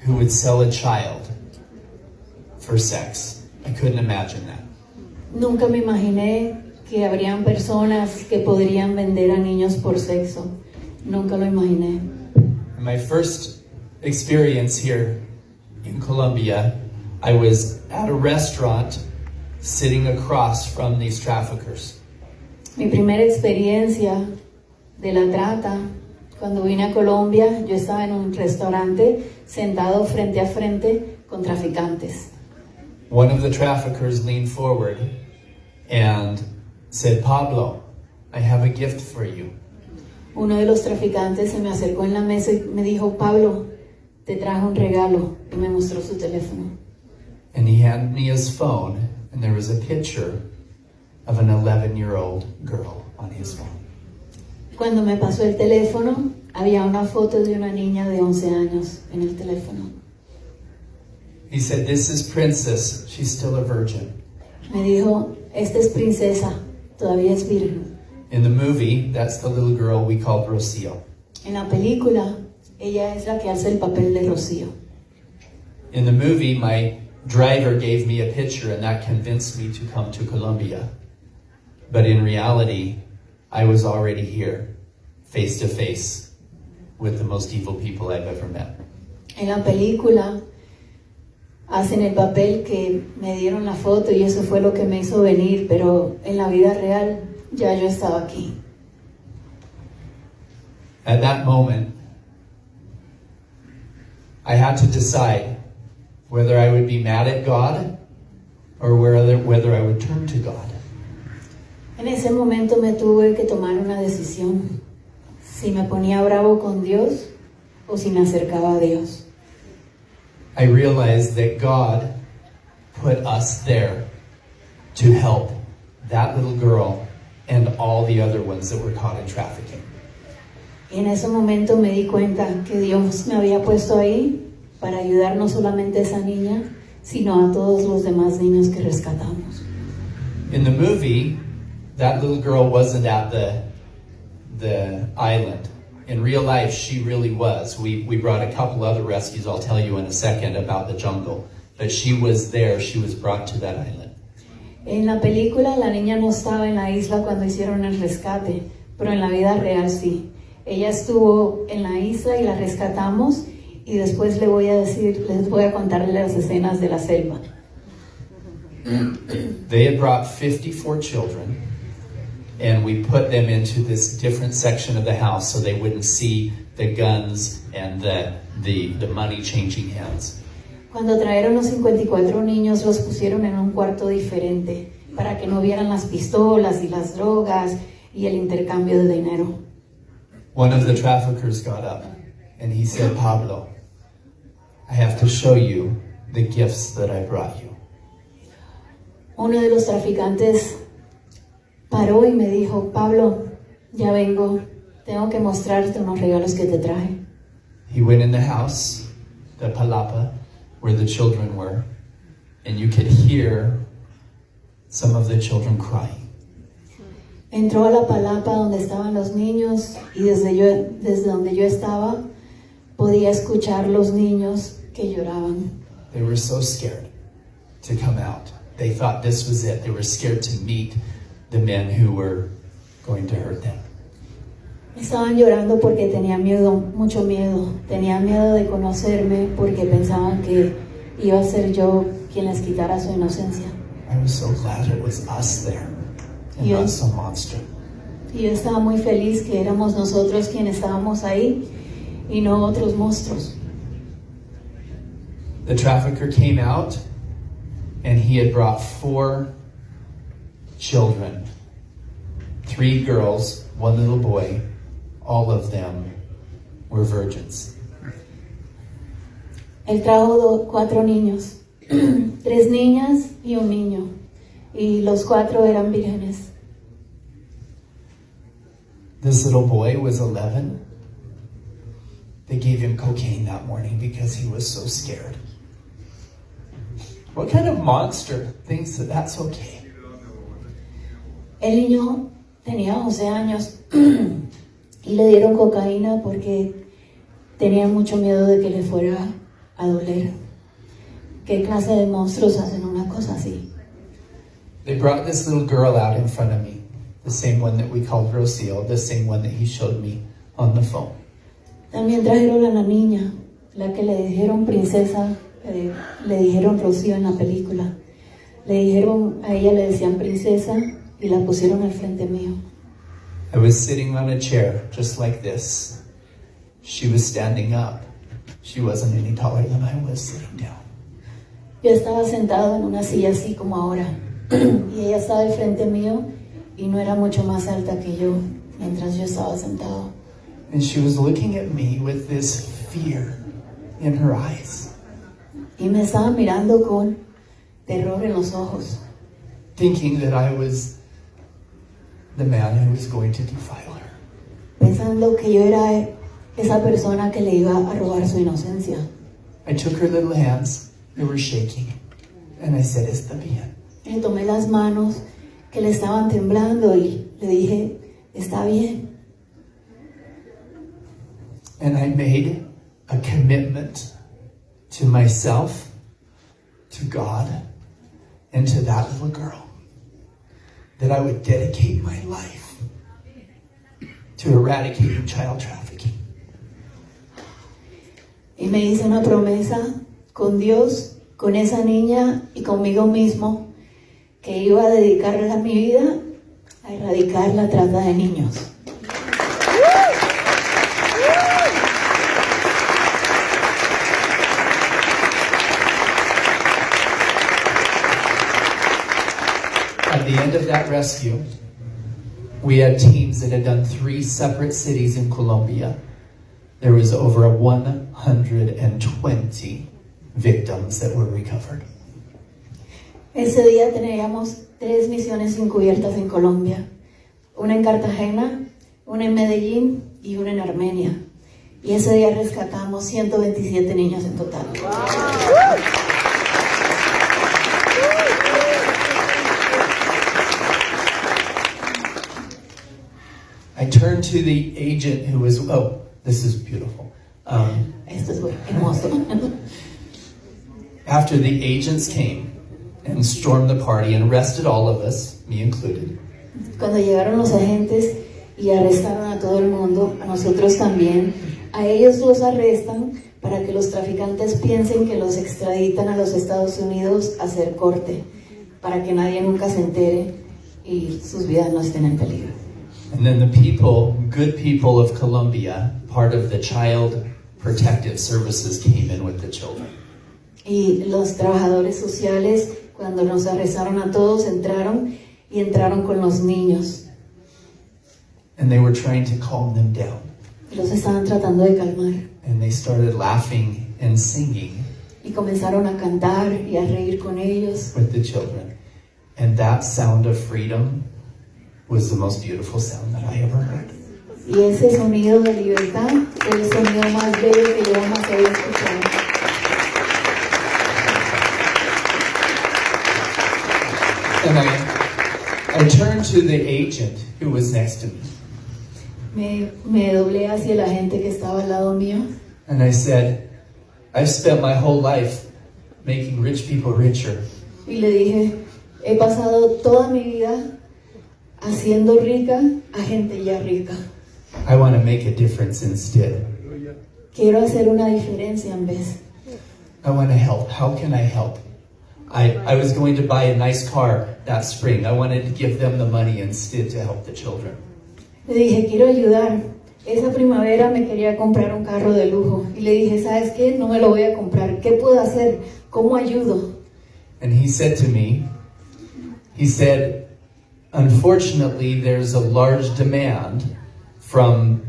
who would sell a child for sex. I couldn't imagine that. Nunca me imaginé que habrían personas que podrían vender a niños por sexo. Nunca lo imaginé. My first experience here in Colombia, I was at a restaurant sitting across from these traffickers. Mi primera experiencia de la trata, cuando vine a Colombia, yo estaba en un restaurante sentado frente a frente con traficantes. One of the traffickers leaned forward and said, "Pablo, I have a gift for you." Uno de los traficantes se me acercó en la mesa y me dijo, Pablo, te traje un regalo, y me mostró su teléfono. And he handed me his phone, and there was a picture of an 11-year-old girl on his phone. Cuando me pasó el teléfono, había una foto de una niña de 11 años en el teléfono. He said, "This is Princess. She's still a virgin." Me dijo, esta es princesa, todavía es virgen. In the movie, that's the little girl we called Rocio. En la película, ella es la que hace el papel de Rocío. In the movie, my driver gave me a picture, and that convinced me to come to Colombia. But in reality, I was already here, face to face, with the most evil people I've ever met. En la película hacen el papel que me dieron la foto y eso fue lo que me hizo venir, pero en la vida real ya yo estaba aquí. At that moment, I had to decide whether I would be mad at God or whether I would turn to God. En ese momento me tuve que tomar una decisión, si me ponía bravo con Dios o si me acercaba a Dios. I realized that God put us there to help that little girl and all the other ones that were caught in trafficking. Y en ese momento me di cuenta que Dios me había puesto ahí para ayudar no solamente a esa niña, sino a todos los demás niños que rescatamos. In the movie, that little girl wasn't at the island. In real life, she really was. We brought a couple other rescues, I'll tell you in a second, about the jungle. But she was there, she was brought to that island. En la película la niña no estaba en la isla cuando hicieron el rescate, pero en la vida real sí. Ella estuvo en la isla y la rescatamos y después les voy a contar las escenas de la selva. They had brought 54 children, and we put them into this different section of the house so they wouldn't see the guns and the money changing hands. Cuando trajeron los 54 niños, los pusieron en un cuarto diferente para que no vieran las pistolas y las drogas y el intercambio de dinero. One of the traffickers got up and he said, "Pablo, I have to show you the gifts that I brought you." Uno de los traficantes paró y me dijo, Pablo, ya vengo, tengo que mostrarte unos regalos que te traje. He went in the house, the palapa, where the children were, and you could hear some of the children crying. Entró a la palapa donde estaban los niños y desde donde yo estaba podía escuchar los niños que lloraban. They were so scared to come out. They thought this was it. They were scared to meet the men who were going to hurt them. Estaban llorando porque tenían miedo, mucho miedo. Tenían miedo de conocerme porque pensaban que iba a ser yo quien les quitara su inocencia. I was so glad it was us there and not some monster. Y yo estaba muy feliz que éramos nosotros quienes estábamos ahí y no otros monstruos. The trafficker came out and he had brought 4 children, 3 girls, 1 little boy. All of them were virgins. Él trajo 4 niños, 3 niñas y un niño, y los 4 eran vírgenes. This little boy was 11. They gave him cocaine that morning because he was so scared. What kind of monster thinks that that's okay? El niño tenía 11 años y le dieron cocaína porque tenían mucho miedo de que le fuera a doler. ¿Qué clase de monstruos hacen una cosa así? They brought this little girl out in front of me, the same one that we called Rocio, the same one that he showed me on the phone. También trajeron a la niña, la que le dijeron princesa, le dijeron Rocío en la película. Le dijeron, a ella le decían princesa y la pusieron al frente mío. I was sitting on a chair just like this. She was standing up. She wasn't any taller than I was sitting down. Yo estaba sentado en una silla así como ahora y ella estaba al frente mío y no era mucho más alta que yo mientras yo estaba sentado. And she was looking at me with this fear in her eyes, Y me estaba mirando con terror en los ojos, thinking that I was the man who was going to defile her. pensando que yo era esa persona que le iba a robar su inocencia. I took her little hands, they were shaking, and I said, "Está bien." Le tomé las manos que le estaban temblando y le dije, está bien. And I made a commitment to myself, to God, and to that little girl, that I would dedicate my life to eradicating child trafficking. Y me hice una promesa con Dios, con esa niña y conmigo mismo, que iba a dedicarle mi vida a erradicar la trata de niños. At the end of that rescue, we had teams that had done 3 separate cities in Colombia. There was over 120 victims that were recovered. Ese día teníamos 3 misiones encubiertas en Colombia, una en Cartagena, una en Medellín y una en Armenia. Y ese día rescatamos 127 niños en total. I turned to the agent who was, oh, this is beautiful. Esto es hermoso. After the agents came and stormed the party and arrested all of us, me included, Cuando llegaron los agentes y arrestaron a todo el mundo, a nosotros también, a ellos los arrestan para que los traficantes piensen que los extraditan a los Estados Unidos a hacer corte, para que nadie nunca se entere y sus vidas no estén en peligro. and then the people, good people of Colombia, part of the Child Protective Services, came in with the children. Y los trabajadores sociales, cuando nos arrestaron a todos, entraron con los niños. And they were trying to calm them down. Y los estaban tratando de calmar. And they started laughing and singing Y comenzaron a cantar y a reír con ellos. with the children. And that sound of freedom was the most beautiful sound that I ever heard. Y ese sonido de libertad fue el sonido más bello que yo jamás había escuchado. And I turned to the agent who was next to me. Me doblé hacia la gente que estaba al lado mío And I said, I've spent my whole life making rich people richer. y le dije, he pasado toda mi vida haciendo rica a gente ya rica. I want to make a difference instead. Quiero hacer una diferencia en vez. I want to help. How can I help? I was going to buy a nice car that spring. I wanted to give them the money instead to help the children. Le dije, quiero ayudar. Esa primavera me quería comprar un carro de lujo. Y le dije, ¿sabes qué? No me lo voy a comprar. ¿Qué puedo hacer? ¿Cómo ayudo? And he said to me, he said, unfortunately, there's a large demand from